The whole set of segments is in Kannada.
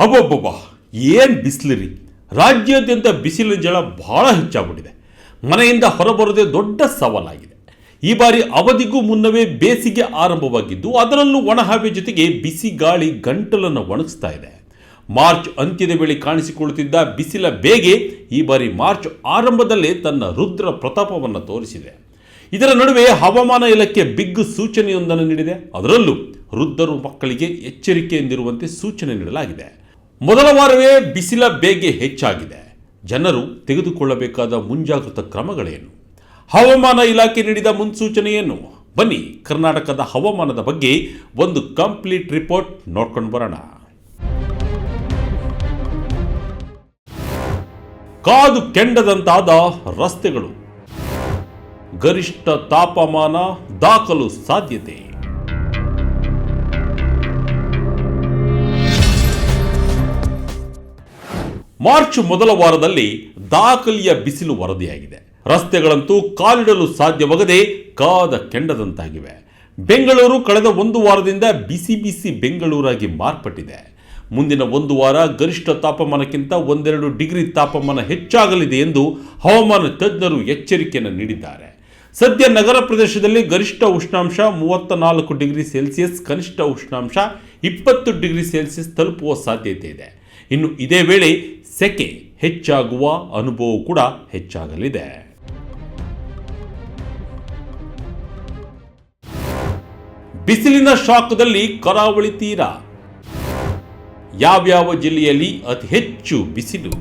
ಅಬ್ಬಬ್ಬಬ್ಬ, ಏನು ಬಿಸಿಲಿರಿ. ರಾಜ್ಯಾದ್ಯಂತ ಬಿಸಿಲಿನ ಜಳ ಬಹಳ ಹೆಚ್ಚಾಗ್ಬಿಟ್ಟಿದೆ. ಮನೆಯಿಂದ ಹೊರಬರೋದೇ ದೊಡ್ಡ ಸವಾಲಾಗಿದೆ. ಈ ಬಾರಿ ಅವಧಿಗೂ ಮುನ್ನವೇ ಬೇಸಿಗೆ ಆರಂಭವಾಗಿದ್ದು, ಅದರಲ್ಲೂ ಒಣಹವೆ ಜೊತೆಗೆ ಬಿಸಿ ಗಾಳಿ ಗಂಟಲನ್ನು ಒಣಗಿಸ್ತಾ ಇದೆ. ಮಾರ್ಚ್ ಅಂತ್ಯದ ವೇಳೆ ಕಾಣಿಸಿಕೊಳ್ಳುತ್ತಿದ್ದ ಬಿಸಿಲ ಬೇಗೆ ಈ ಬಾರಿ ಮಾರ್ಚ್ ಆರಂಭದಲ್ಲೇ ತನ್ನ ರುದ್ರ ಪ್ರತಾಪವನ್ನು ತೋರಿಸಿದೆ. ಇದರ ನಡುವೆ ಹವಾಮಾನ ಇಲಾಖೆ ಬಿಗ್ ಸೂಚನೆಯೊಂದನ್ನು ನೀಡಿದೆ. ಅದರಲ್ಲೂ ವೃದ್ಧರು ಮಕ್ಕಳಿಗೆ ಎಚ್ಚರಿಕೆಯಿಂದಿರುವಂತೆ ಸೂಚನೆ ನೀಡಲಾಗಿದೆ. ಮೊದಲ ವಾರವೇ ಬಿಸಿಲ ಬೇಗೆ ಹೆಚ್ಚಾಗಿದೆ. ಜನರು ತೆಗೆದುಕೊಳ್ಳಬೇಕಾದ ಮುಂಜಾಗ್ರತಾ ಕ್ರಮಗಳೇನು? ಹವಾಮಾನ ಇಲಾಖೆ ನೀಡಿದ ಮುನ್ಸೂಚನೆಯನ್ನು ಬನ್ನಿ ಕರ್ನಾಟಕದ ಹವಾಮಾನದ ಬಗ್ಗೆ ಒಂದು ಕಂಪ್ಲೀಟ್ ರಿಪೋರ್ಟ್ ನೋಡ್ಕೊಂಡು ಬರೋಣ. ಕಾದು ಕೆಂಡದಂತಾದ ರಸ್ತೆಗಳು, ಗರಿಷ್ಠ ತಾಪಮಾನ ದಾಖಲು ಸಾಧ್ಯತೆ. ಮಾರ್ಚ್ ಮೊದಲ ವಾರದಲ್ಲಿ ದಾಖಲೆಯ ಬಿಸಿಲು ವರದಿಯಾಗಿದೆ. ರಸ್ತೆಗಳಂತೂ ಕಾಲಿಡಲು ಸಾಧ್ಯವಾಗದೆ ಕಾದ ಕೆಂಡದಂತಾಗಿವೆ. ಬೆಂಗಳೂರು ಕಳೆದ ಒಂದು ವಾರದಿಂದ ಬಿಸಿ ಬಿಸಿ ಬೆಂಗಳೂರಾಗಿ ಮಾರ್ಪಟ್ಟಿದೆ. ಮುಂದಿನ ಒಂದು ವಾರ ಗರಿಷ್ಠ ತಾಪಮಾನಕ್ಕಿಂತ 1-2 ಡಿಗ್ರಿ ತಾಪಮಾನ ಹೆಚ್ಚಾಗಲಿದೆ ಎಂದು ಹವಾಮಾನ ತಜ್ಞರು ಎಚ್ಚರಿಕೆಯನ್ನು ನೀಡಿದ್ದಾರೆ. ಸದ್ಯ ನಗರ ಪ್ರದೇಶದಲ್ಲಿ ಗರಿಷ್ಠ ಉಷ್ಣಾಂಶ 34 ಡಿಗ್ರಿ ಸೆಲ್ಸಿಯಸ್, ಕನಿಷ್ಠ ಉಷ್ಣಾಂಶ 20 ಡಿಗ್ರಿ ಸೆಲ್ಸಿಯಸ್ ತಲುಪುವ ಸಾಧ್ಯತೆ ಇದೆ. ಇನ್ನು ಇದೇ ವೇಳೆ ಸೆಕೆ ಹೆಚ್ಚಾಗುವ ಅನುಭವ ಕೂಡ ಹೆಚ್ಚಾಗಲಿದೆ. ಬಿಸಿಲಿನ ಶಾಖದಲ್ಲಿ ಕರಾವಳಿ ತೀರ, ಯಾವ್ಯಾವ ಜಿಲ್ಲೆಯಲ್ಲಿ ಅತಿ ಹೆಚ್ಚು ಬಿಸಿಲು?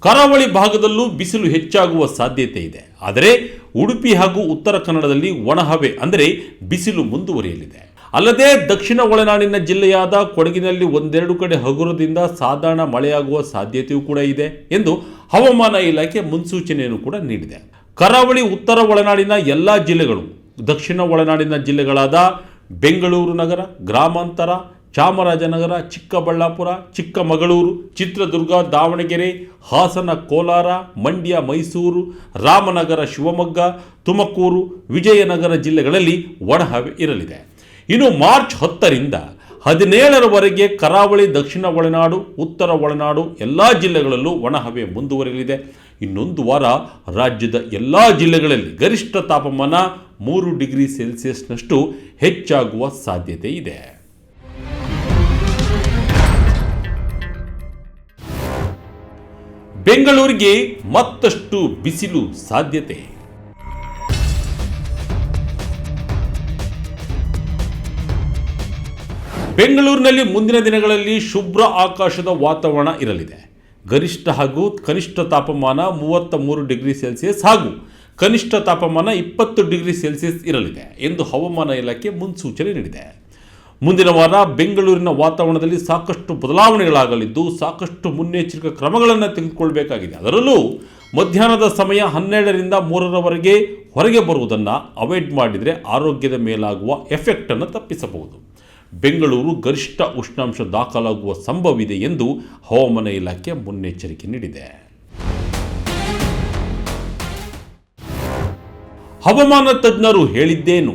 ಕರಾವಳಿ ಭಾಗದಲ್ಲೂ ಬಿಸಿಲು ಹೆಚ್ಚಾಗುವ ಸಾಧ್ಯತೆ ಇದೆ. ಆದರೆ ಉಡುಪಿ ಹಾಗೂ ಉತ್ತರ ಕನ್ನಡದಲ್ಲಿ ಒಣಹವೆ ಅಂದರೆ ಬಿಸಿಲು ಮುಂದುವರಿಯಲಿದೆ. ಅಲ್ಲದೆ ದಕ್ಷಿಣ ಒಳನಾಡಿನ ಜಿಲ್ಲೆಯಾದ ಕೊಡಗಿನಲ್ಲಿ 1-2 ಕಡೆ ಹಗುರದಿಂದ ಸಾಧಾರಣ ಮಳೆಯಾಗುವ ಸಾಧ್ಯತೆಯೂ ಕೂಡ ಇದೆ ಎಂದು ಹವಾಮಾನ ಇಲಾಖೆ ಮುನ್ಸೂಚನೆಯನ್ನು ಕೂಡ ನೀಡಿದೆ. ಕರಾವಳಿ ಉತ್ತರ ಒಳನಾಡಿನ ಎಲ್ಲ ಜಿಲ್ಲೆಗಳು, ದಕ್ಷಿಣ ಒಳನಾಡಿನ ಜಿಲ್ಲೆಗಳಾದ ಬೆಂಗಳೂರು ನಗರ, ಗ್ರಾಮಾಂತರ, ಚಾಮರಾಜನಗರ, ಚಿಕ್ಕಬಳ್ಳಾಪುರ, ಚಿಕ್ಕಮಗಳೂರು, ಚಿತ್ರದುರ್ಗ, ದಾವಣಗೆರೆ, ಹಾಸನ, ಕೋಲಾರ, ಮಂಡ್ಯ, ಮೈಸೂರು, ರಾಮನಗರ, ಶಿವಮೊಗ್ಗ, ತುಮಕೂರು, ವಿಜಯನಗರ ಜಿಲ್ಲೆಗಳಲ್ಲಿ ಒಣಹವೆ ಇರಲಿದೆ. ಇನ್ನು ಮಾರ್ಚ್ 10ರಿಂದ 17ರವರೆಗೆ ಕರಾವಳಿ, ದಕ್ಷಿಣ ಒಳನಾಡು, ಉತ್ತರ ಒಳನಾಡು ಎಲ್ಲ ಜಿಲ್ಲೆಗಳಲ್ಲೂ ಒಣಹವೆ ಮುಂದುವರಿಯಲಿದೆ. ಇನ್ನೊಂದು ವಾರ ರಾಜ್ಯದ ಎಲ್ಲ ಜಿಲ್ಲೆಗಳಲ್ಲಿ ಗರಿಷ್ಠ ತಾಪಮಾನ 3 ಡಿಗ್ರಿ ಸೆಲ್ಸಿಯಸ್ನಷ್ಟು ಹೆಚ್ಚಾಗುವ ಸಾಧ್ಯತೆ ಇದೆ. ಬೆಂಗಳೂರಿಗೆ ಮತ್ತಷ್ಟು ಬಿಸಿಲು ಸಾಧ್ಯತೆ. ಬೆಂಗಳೂರಿನಲ್ಲಿ ಮುಂದಿನ ದಿನಗಳಲ್ಲಿ ಶುಭ್ರ ಆಕಾಶದ ವಾತಾವರಣ ಇರಲಿದೆ. ಗರಿಷ್ಠ ಹಾಗೂ ಕನಿಷ್ಠ ತಾಪಮಾನ 33 ಡಿಗ್ರಿ ಸೆಲ್ಸಿಯಸ್ ಹಾಗೂ ಕನಿಷ್ಠ ತಾಪಮಾನ 20 ಡಿಗ್ರಿ ಸೆಲ್ಸಿಯಸ್ ಇರಲಿದೆ ಎಂದು ಹವಾಮಾನ ಇಲಾಖೆ ಮುನ್ಸೂಚನೆ ನೀಡಿದೆ. ಮುಂದಿನ ವಾರ ಬೆಂಗಳೂರಿನ ವಾತಾವರಣದಲ್ಲಿ ಸಾಕಷ್ಟು ಬದಲಾವಣೆಗಳಾಗಲಿದ್ದು, ಸಾಕಷ್ಟು ಮುನ್ನೆಚ್ಚರಿಕಾ ಕ್ರಮಗಳನ್ನು ತೆಗೆದುಕೊಳ್ಳಬೇಕಾಗಿದೆ. ಅದರಲ್ಲೂ ಮಧ್ಯಾಹ್ನದ ಸಮಯ 12ರಿಂದ 3ರವರೆಗೆ ಹೊರಗೆ ಬರುವುದನ್ನು ಅವಾಯ್ಡ್ ಮಾಡಿದರೆ ಆರೋಗ್ಯದ ಮೇಲಾಗುವ ಎಫೆಕ್ಟನ್ನು ತಪ್ಪಿಸಬಹುದು. ಬೆಂಗಳೂರು ಗರಿಷ್ಠ ಉಷ್ಣಾಂಶ ದಾಖಲಾಗುವ ಸಂಭವವಿದೆ ಎಂದು ಹವಾಮಾನ ಇಲಾಖೆ ಮುನ್ನೆಚ್ಚರಿಕೆ ನೀಡಿದೆ. ಹವಾಮಾನ ತಜ್ಞರು ಹೇಳಿದ್ದೇನು?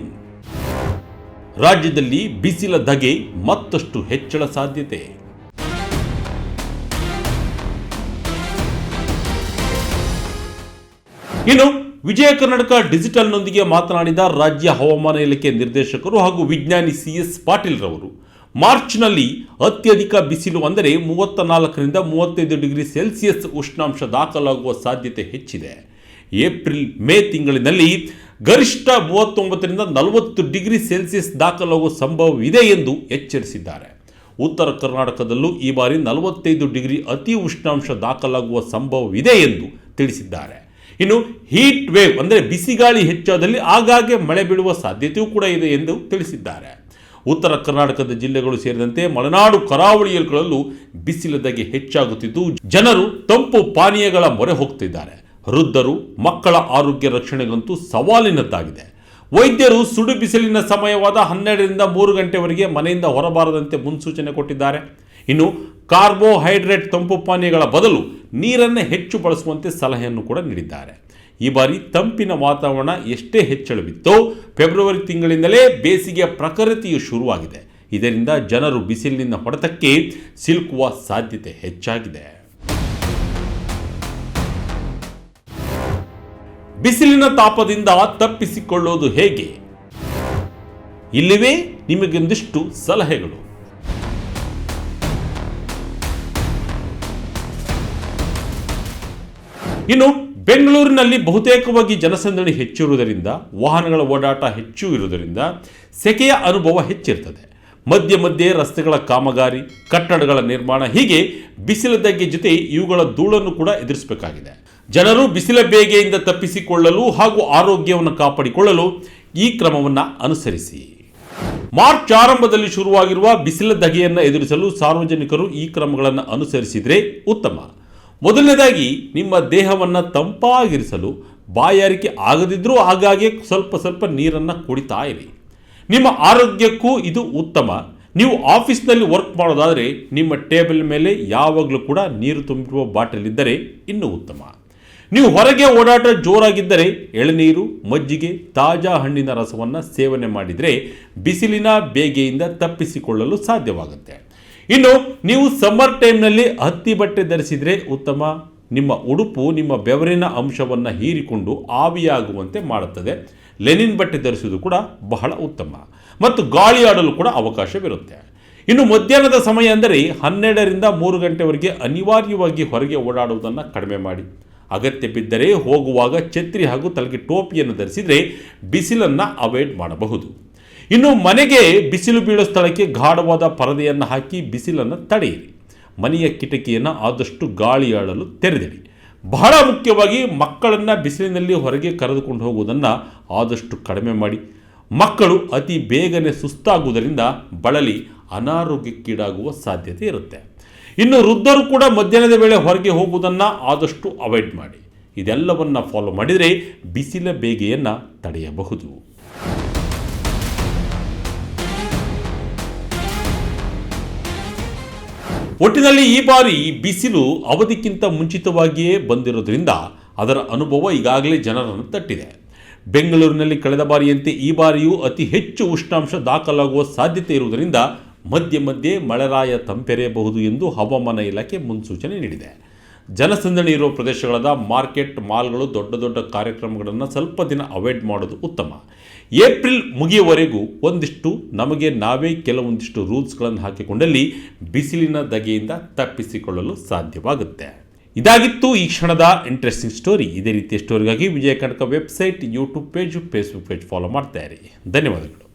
ರಾಜ್ಯದಲ್ಲಿ ಬಿಸಿಲ ಧಗೆ ಮತ್ತಷ್ಟು ಹೆಚ್ಚಳ ಸಾಧ್ಯತೆ. ಇನ್ನು ವಿಜಯ ಕರ್ನಾಟಕ ಡಿಜಿಟಲ್ನೊಂದಿಗೆ ಮಾತನಾಡಿದ ರಾಜ್ಯ ಹವಾಮಾನ ಇಲಾಖೆ ನಿರ್ದೇಶಕರು ಹಾಗೂ ವಿಜ್ಞಾನಿ CS ಪಾಟೀಲ್ ರವರು, ಮಾರ್ಚ್ನಲ್ಲಿ ಅತ್ಯಧಿಕ ಬಿಸಿಲು ಅಂದರೆ 34ರಿಂದ 35 ಡಿಗ್ರಿ ಸೆಲ್ಸಿಯಸ್ ಉಷ್ಣಾಂಶ ದಾಖಲಾಗುವ ಸಾಧ್ಯತೆ ಹೆಚ್ಚಿದೆ. ಏಪ್ರಿಲ್ ಮೇ ತಿಂಗಳಿನಲ್ಲಿ ಗರಿಷ್ಠ 39ರಿಂದ 40 ಡಿಗ್ರಿ ಸೆಲ್ಸಿಯಸ್ ದಾಖಲಾಗುವ ಸಂಭವವಿದೆ ಎಂದು ಎಚ್ಚರಿಸಿದ್ದಾರೆ. ಉತ್ತರ ಕರ್ನಾಟಕದಲ್ಲೂ ಈ ಬಾರಿ 45 ಡಿಗ್ರಿ ಅತಿ ಉಷ್ಣಾಂಶ ದಾಖಲಾಗುವ ಸಂಭವವಿದೆ ಎಂದು ತಿಳಿಸಿದ್ದಾರೆ. ಇನ್ನು ಹೀಟ್ ವೇವ್ ಅಂದರೆ ಬಿಸಿಗಾಳಿ ಹೆಚ್ಚಾದಲ್ಲಿ ಆಗಾಗ್ಗೆ ಮಳೆ ಬೀಳುವ ಸಾಧ್ಯತೆಯೂ ಕೂಡ ಇದೆ ಎಂದು ತಿಳಿಸಿದ್ದಾರೆ. ಉತ್ತರ ಕರ್ನಾಟಕದ ಜಿಲ್ಲೆಗಳು ಸೇರಿದಂತೆ ಮಲೆನಾಡು ಕರಾವಳಿಗಳಲ್ಲೂ ಬಿಸಿಲ ಧಗೆ ಹೆಚ್ಚಾಗುತ್ತಿದ್ದು, ಜನರು ತಂಪು ಪಾನೀಯಗಳ ಮೊರೆ ಹೋಗ್ತಿದ್ದಾರೆ. ವೃದ್ಧರು ಮಕ್ಕಳ ಆರೋಗ್ಯ ರಕ್ಷಣೆಗಂತೂ ಸವಾಲಿನದ್ದಾಗಿದೆ. ವೈದ್ಯರು ಸುಡು ಬಿಸಿಲಿನ ಸಮಯವಾದ 12ರಿಂದ 3 ಗಂಟೆವರೆಗೆ ಮನೆಯಿಂದ ಹೊರಬಾರದಂತೆ ಮುನ್ಸೂಚನೆ ಕೊಟ್ಟಿದ್ದಾರೆ. ಇನ್ನು ಕಾರ್ಬೋಹೈಡ್ರೇಟ್ ತಂಪು ಪಾನೀಯಗಳ ಬದಲು ನೀರನ್ನೇ ಹೆಚ್ಚು ಬಳಸುವಂತೆ ಸಲಹೆಯನ್ನು ಕೂಡ ನೀಡಿದ್ದಾರೆ. ಈ ಬಾರಿ ತಂಪಿನ ವಾತಾವರಣ ಎಷ್ಟೇ ಹೆಚ್ಚಳವಿತ್ತೋ ಫೆಬ್ರವರಿ ತಿಂಗಳಿಂದಲೇ ಬೇಸಿಗೆಯ ಪ್ರಕೃತಿಯು ಶುರುವಾಗಿದೆ. ಇದರಿಂದ ಜನರು ಬಿಸಿಲಿನ ಹೊಡೆತಕ್ಕೆ ಸಿಲುಕುವ ಸಾಧ್ಯತೆ ಹೆಚ್ಚಾಗಿದೆ. ಬಿಸಿಲಿನ ತಾಪದಿಂದ ತಪ್ಪಿಸಿಕೊಳ್ಳೋದು ಹೇಗೆ? ಇಲ್ಲಿವೆ ನಿಮಗೊಂದಿಷ್ಟು ಸಲಹೆಗಳು. ಇನ್ನು ಬೆಂಗಳೂರಿನಲ್ಲಿ ಬಹುತೇಕವಾಗಿ ಜನಸಂದಣಿ ಹೆಚ್ಚಿರುವುದರಿಂದ, ವಾಹನಗಳ ಓಡಾಟ ಹೆಚ್ಚು ಇರುವುದರಿಂದ ಸೆಕೆಯ ಅನುಭವ ಹೆಚ್ಚಿರ್ತದೆ. ಮಧ್ಯೆ ಮಧ್ಯೆ ರಸ್ತೆಗಳ ಕಾಮಗಾರಿ, ಕಟ್ಟಡಗಳ ನಿರ್ಮಾಣ, ಹೀಗೆ ಬಿಸಿಲ ಧಗೆ ಜೊತೆ ಇವುಗಳ ಧೂಳನ್ನು ಕೂಡ ಎದುರಿಸಬೇಕಾಗಿದೆ. ಜನರು ಬಿಸಿಲ ಬೇಗೆಯಿಂದ ತಪ್ಪಿಸಿಕೊಳ್ಳಲು ಹಾಗೂ ಆರೋಗ್ಯವನ್ನು ಕಾಪಾಡಿಕೊಳ್ಳಲು ಈ ಕ್ರಮವನ್ನು ಅನುಸರಿಸಿ. ಮಾರ್ಚ್ ಆರಂಭದಲ್ಲಿ ಶುರುವಾಗಿರುವ ಬಿಸಿಲ ಧಗೆಯನ್ನು ಎದುರಿಸಲು ಸಾರ್ವಜನಿಕರು ಈ ಕ್ರಮಗಳನ್ನು ಅನುಸರಿಸಿದರೆ ಉತ್ತಮ. ಮೊದಲನೇದಾಗಿ, ನಿಮ್ಮ ದೇಹವನ್ನು ತಂಪಾಗಿರಿಸಲು ಬಾಯಾರಿಕೆ ಆಗದಿದ್ದರೂ ಆಗಾಗ್ಗೆ ಸ್ವಲ್ಪ ನೀರನ್ನು ಕುಡಿತಾ ಇರಿ. ನಿಮ್ಮ ಆರೋಗ್ಯಕ್ಕೂ ಇದು ಉತ್ತಮ. ನೀವು ಆಫೀಸ್ನಲ್ಲಿ ವರ್ಕ್ ಮಾಡೋದಾದರೆ ನಿಮ್ಮ ಟೇಬಲ್ ಮೇಲೆ ಯಾವಾಗಲೂ ಕೂಡ ನೀರು ತುಂಬಿರುವ ಬಾಟಲ್ ಇದ್ದರೆ ಇನ್ನೂ ಉತ್ತಮ. ನೀವು ಹೊರಗೆ ಓಡಾಟ ಜೋರಾಗಿದ್ದರೆ ಎಳನೀರು, ಮಜ್ಜಿಗೆ, ತಾಜಾ ಹಣ್ಣಿನ ರಸವನ್ನು ಸೇವನೆ ಮಾಡಿದರೆ ಬಿಸಿಲಿನ ಬೇಗೆಯಿಂದ ತಪ್ಪಿಸಿಕೊಳ್ಳಲು ಸಾಧ್ಯವಾಗುತ್ತೆ. ಇನ್ನು ನೀವು ಸಮ್ಮರ್ ಟೈಮ್ನಲ್ಲಿ ಹತ್ತಿ ಬಟ್ಟೆ ಧರಿಸಿದರೆ ಉತ್ತಮ. ನಿಮ್ಮ ಉಡುಪು ನಿಮ್ಮ ಬೆವರಿನ ಅಂಶವನ್ನು ಹೀರಿಕೊಂಡು ಆವಿಯಾಗುವಂತೆ ಮಾಡುತ್ತದೆ. ಲೆನಿನ್ ಬಟ್ಟೆ ಧರಿಸುವುದು ಕೂಡ ಬಹಳ ಉತ್ತಮ ಮತ್ತು ಗಾಳಿ ಆಡಲು ಕೂಡ ಅವಕಾಶವಿರುತ್ತೆ. ಇನ್ನು ಮಧ್ಯಾಹ್ನದ ಸಮಯ ಅಂದರೆ 12ರಿಂದ 3 ಗಂಟೆವರೆಗೆ ಅನಿವಾರ್ಯವಾಗಿ ಹೊರಗೆ ಓಡಾಡುವುದನ್ನು ಕಡಿಮೆ ಮಾಡಿ. ಅಗತ್ಯ ಬಿದ್ದರೆ ಹೋಗುವಾಗ ಛತ್ರಿ ಹಾಗೂ ತಲೆಗೆ ಟೋಪಿಯನ್ನು ಧರಿಸಿದರೆ ಬಿಸಿಲನ್ನು ಅವಾಯ್ಡ್ ಮಾಡಬಹುದು. ಇನ್ನು ಮನೆಗೆ ಬಿಸಿಲು ಬೀಳೋ ಸ್ಥಳಕ್ಕೆ ಗಾಢವಾದ ಪರದೆಯನ್ನು ಹಾಕಿ ಬಿಸಿಲನ್ನು ತಡೆಯಿರಿ. ಮನೆಯ ಕಿಟಕಿಯನ್ನು ಆದಷ್ಟು ಗಾಳಿ ಆಡಲು ತೆರೆದಿಡಿ. ಬಹಳ ಮುಖ್ಯವಾಗಿ ಮಕ್ಕಳನ್ನು ಬಿಸಿಲಿನಲ್ಲಿ ಹೊರಗೆ ಕರೆದುಕೊಂಡು ಹೋಗುವುದನ್ನು ಆದಷ್ಟು ಕಡಿಮೆ ಮಾಡಿ. ಮಕ್ಕಳು ಅತಿ ಬೇಗನೆ ಸುಸ್ತಾಗುವುದರಿಂದ ಬಳಲಿ ಅನಾರೋಗ್ಯಕ್ಕೀಡಾಗುವ ಸಾಧ್ಯತೆ ಇರುತ್ತೆ. ಇನ್ನು ವೃದ್ಧರು ಕೂಡ ಮಧ್ಯಾಹ್ನದ ವೇಳೆ ಹೊರಗೆ ಹೋಗುವುದನ್ನು ಆದಷ್ಟು ಅವಾಯ್ಡ್ ಮಾಡಿ. ಇದೆಲ್ಲವನ್ನು ಫಾಲೋ ಮಾಡಿದರೆ ಬಿಸಿಲ ಬೇಗೆಯನ್ನು ತಡೆಯಬಹುದು. ಒಟ್ಟಿನಲ್ಲಿ ಈ ಬಾರಿ ಬಿಸಿಲು ಅವಧಿಗಿಂತ ಮುಂಚಿತವಾಗಿಯೇ ಬಂದಿರೋದ್ರಿಂದ ಅದರ ಅನುಭವ ಈಗಾಗಲೇ ಜನರನ್ನು ತಟ್ಟಿದೆ. ಬೆಂಗಳೂರಿನಲ್ಲಿ ಕಳೆದ ಬಾರಿಯಂತೆ ಈ ಬಾರಿಯೂ ಅತಿ ಹೆಚ್ಚು ಉಷ್ಣಾಂಶ ದಾಖಲಾಗುವ ಸಾಧ್ಯತೆ ಇರುವುದರಿಂದ ಮಧ್ಯೆ ಮಳೆರಾಯ ತಂಪೆರೆಯಬಹುದು ಎಂದು ಹವಾಮಾನ ಇಲಾಖೆ ಮುನ್ಸೂಚನೆ ನೀಡಿದೆ. ಜನಸಂದಣಿ ಇರುವ ಪ್ರದೇಶಗಳಾದ ಮಾರ್ಕೆಟ್, ಮಾಲ್ಗಳು, ದೊಡ್ಡ ಕಾರ್ಯಕ್ರಮಗಳನ್ನು ಸ್ವಲ್ಪ ದಿನ ಅವಾಯ್ಡ್ ಮಾಡೋದು ಉತ್ತಮ. ಏಪ್ರಿಲ್ ಮುಗಿಯುವವರೆಗೂ ನಮಗೆ ನಾವೇ ಕೆಲವೊಂದಿಷ್ಟು ರೂಲ್ಸ್ಗಳನ್ನು ಹಾಕಿಕೊಂಡಲ್ಲಿ ಬಿಸಿಲಿನ ಧಗೆಯಿಂದ ತಪ್ಪಿಸಿಕೊಳ್ಳಲು ಸಾಧ್ಯವಾಗುತ್ತೆ. ಇದಾಗಿತ್ತು ಈ ಕ್ಷಣದ ಇಂಟ್ರೆಸ್ಟಿಂಗ್ ಸ್ಟೋರಿ. ಇದೇ ರೀತಿಯ ಸ್ಟೋರಿಗಾಗಿ Vijaya Karnataka website, YouTube page, Facebook page follow ಮಾಡ್ತಾ ಇರಿ. ಧನ್ಯವಾದಗಳು.